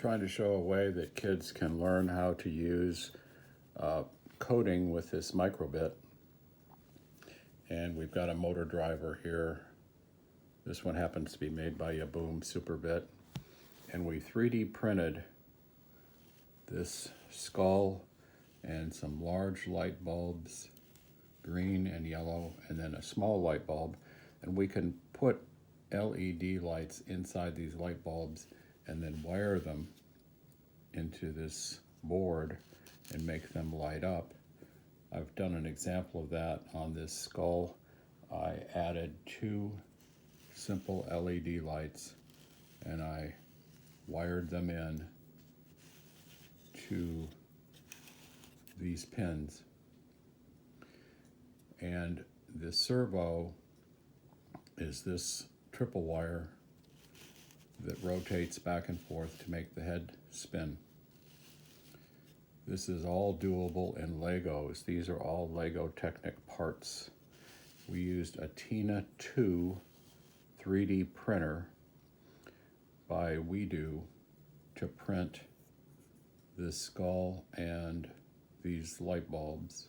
trying to show a way that kids can learn how to use coding with this Microbit. And we've got a motor driver here. This one happens to be made by Yahboom Superbit. And we 3D printed this skull and some large light bulbs, green and yellow, and then a small light bulb. And we can put LED lights inside these light bulbs and then wire them into this board and make them light up. I've done an example of that on this skull. I added 2 simple LED lights and I wired them in to these pins. And the servo is this triple wire that rotates back and forth to make the head spin. This is all doable in Legos. These are all Lego Technic parts. We used a Tina2 3D printer by WeDo to print this skull and these light bulbs,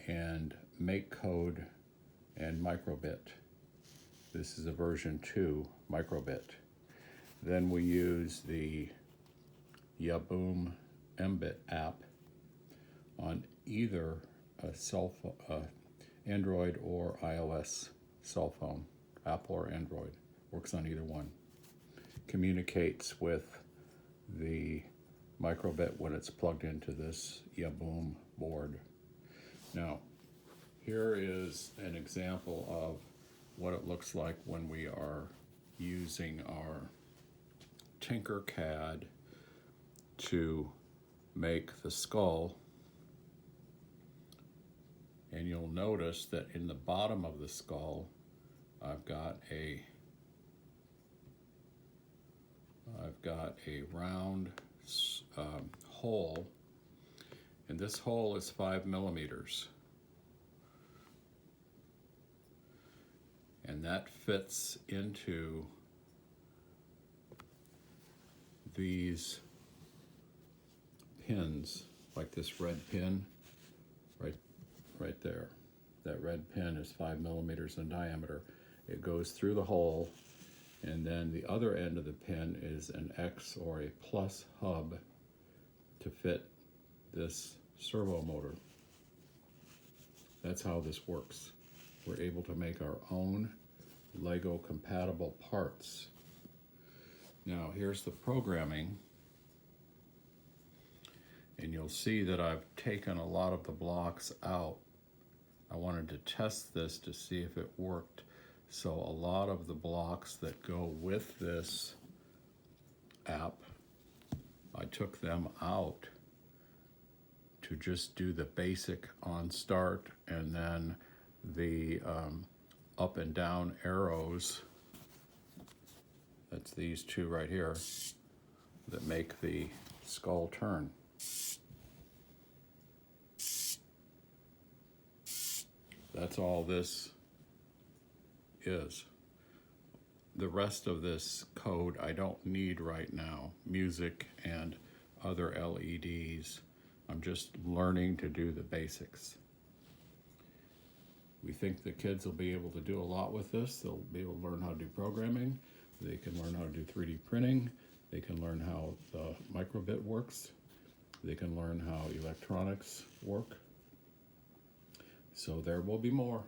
and MakeCode and Microbit. This is a version 2 Microbit. Then we use the Yahboom MBit app on either a Android or iOS cell phone. Apple or Android, works on either one. Communicates with the Microbit when it's plugged into this Yahboom board. Now, here is an example of what it looks like when we are using our Tinkercad to make the skull. And you'll notice that in the bottom of the skull, I've got a round hole, and this hole is 5 millimeters. And that fits into these pins, like this red pin right there. That red pin is 5 millimeters in diameter. It goes through the hole, and then the other end of the pin is an X or a plus hub to fit this servo motor. That's how this works. We're able to make our own Lego compatible parts. Now here's the programming, and you'll see that I've taken a lot of the blocks out. I wanted to test this to see if it worked. So a lot of the blocks that go with this app, I took them out to just do the basic on start, and then the up and down arrows, that's these 2 right here, that make the skull turn. That's all this is. The rest of this code I don't need right now. Music and other LEDs. I'm just learning to do the basics. We think the kids will be able to do a lot with this. They'll be able to learn how to do programming. They can learn how to do 3D printing. They can learn how the Microbit works. They can learn how electronics work. So there will be more.